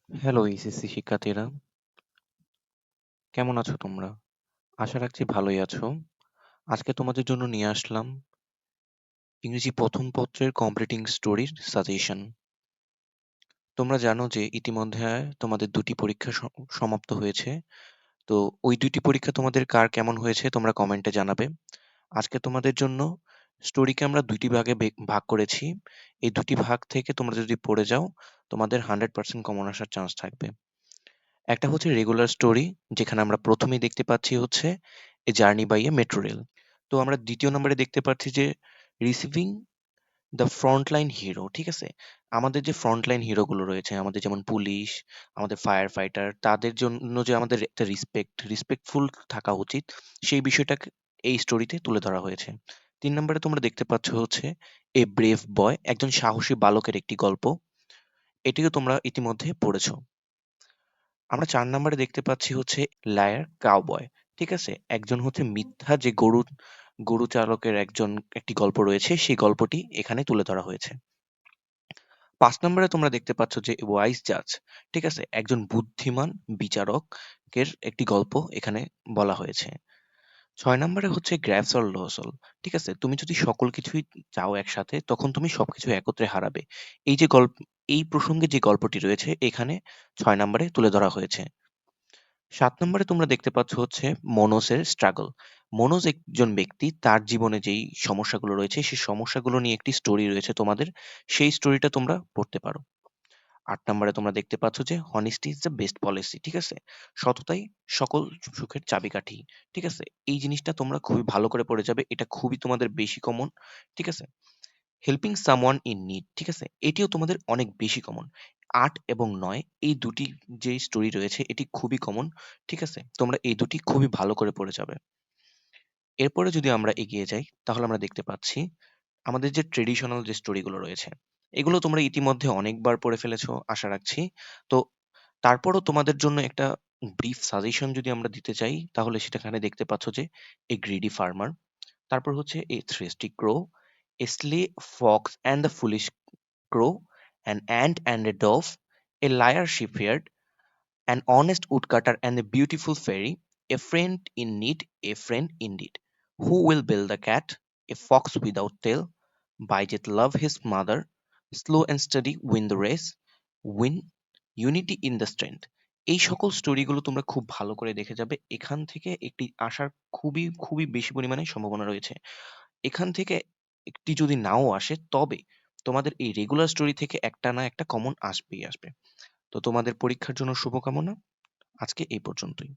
Hello HSC শিক্ষার্থীরা, কেমন আছো তোমরা? আশা রাখছি ভালোই আছো। আজকে তোমাদের জন্য নিয়ে আসলাম ইংরেজি প্রথম পত্রের কমপ্লিটিং স্টোরির সাজেশন। তোমরা জানো যে ইতিমধ্যে তোমাদের ২টি পরীক্ষা সমাপ্ত হয়েছে। তো ওই ২টি পরীক্ষা তোমাদের কার কেমন হয়েছে তোমরা কমেন্টে জানাবে। আজকে তোমাদের জন্য স্টোরিকে আমরা ২টি ভাগে ভাগ করেছি। এই ২টি ভাগ থেকে তোমরা যদি পড়ে যাও, তোমাদের 100% কমন আসার চান্স থাকবে। একটা হচ্ছে রেগুলার স্টোরি, যেখানে আমরা প্রথমেই দেখতে পাচ্ছি হচ্ছে a journey by a metro rail. তো আমরা দ্বিতীয় নম্বরে দেখতে পাচ্ছি যে রিসিভিং দ্য ফ্রন্টলাইন হিরো। ঠিক আছে, আমাদের যে ফ্রন্টলাইন হিরো গুলো রয়েছে, আমাদের যেমন পুলিশ, আমাদের ফায়ার ফাইটার, তাদের জন্য যে আমাদের একটা রেসপেক্টফুল থাকা উচিত, সেই বিষয়টাকে এই স্টোরিতে তুলে ধরা হয়েছে। ৩ নম্বরে তোমরা দেখতে পাচ্ছ হচ্ছে এ ব্রেভ বয়, একজন সাহসী বালকের একটি গল্প। এটিও তোমরা ইতিমধ্যে পড়েছো। আমরা ৪ নাম্বারে দেখতে পাচ্ছি হচ্ছে লায়ার কাউবয়। ঠিক আছে? একজন হচ্ছে মিথ্যা যে গরু চালকের একটি গল্প রয়েছে, সেই গল্পটি এখানে তুলে ধরা হয়েছে। ৫ নাম্বারে তোমরা দেখতে পাচ্ছ যে ওয়াইজ জাজ। ঠিক আছে? একজন বুদ্ধিমান বিচারকের একটি গল্প এখানে বলা হয়েছে। ৬ নাম্বারে হচ্ছে গ্র্যাবস অর লসল। ঠিক আছে? তুমি যদি সকল কিছুই চাও একসাথে, তখন তুমি সবকিছু একত্রে হারাবে। এই যে এই প্রসঙ্গে যে গল্পটি রয়েছে এখানে ৬ নাম্বারে তুলে ধরা হয়েছে। ৭ নম্বরে তোমরা দেখতে পাচ্ছ হচ্ছে মনোজের স্ট্রাগল। মনোজ একজন ব্যক্তি, তার জীবনে যেই সমস্যাগুলো রয়েছে, সেই সমস্যাগুলো নিয়ে একটি স্টোরি রয়েছে তোমাদের। সেই স্টোরিটা তোমরা পড়তে পারো। ৮ নম্বরে তোমরা দেখতে পাচ্ছ যে honesty is the best policy। ঠিক আছে? সততাই সকল সুখের চাবিকাঠি। ঠিক আছে? এই জিনিসটা তোমরা খুবই ভালো করে পড়ে যাবে। এটা খুবই তোমাদের বেশি কমন। ঠিক আছে? Helping someone in need. ঠিক আছে? এটিও তোমাদের অনেক বেশি কমন। ৮ এবং ৯ এই দুটি যে স্টোরি রয়েছে এটি খুবই কমন। ঠিক আছে? তোমরা এই দুটি খুবই ভালো করে পড়ে যাবে। এরপরে যদি আমরা এগিয়ে যাই, তাহলে আমরা দেখতে পাচ্ছি আমাদের যে ট্রেডিশনাল যে স্টোরিগুলো রয়েছে, এগুলো তোমরা ইতিমধ্যে অনেকবার পড়ে ফেলেছো আশা রাখছি। তো তারপরও তোমাদের জন্য একটা ব্রিফ সাজেশন যদি আমরা দিতে চাই, তাহলে সেটাখানে দেখতে পাচ্ছ যে এ গ্রিডি ফার্মার, তারপর হচ্ছে a thirsty crow, a sly fox and the foolish crow, an ant and a dove, a liar shepherd, an honest woodcutter and a beautiful fairy, a friend in need, a friend indeed. Who will build the cat? A fox without tail. Bidget love his mother. Slow and steady win the race. Win unity in the strength. এই সকল স্টোরিগুলো তোমরা খুব ভালো করে দেখে যাবে। এখান থেকে একটি আসার খুবই বেশি পরিমাণে সম্ভাবনা রয়েছে। এখান থেকে একটি যদি নাও আসে, তবে তোমাদের এই রেগুলার স্টোরি থেকে একটা না একটা কমন আসবেই আসবে। তো তোমাদের পরীক্ষার জন্য শুভকামনা। আজকে এই পর্যন্তই।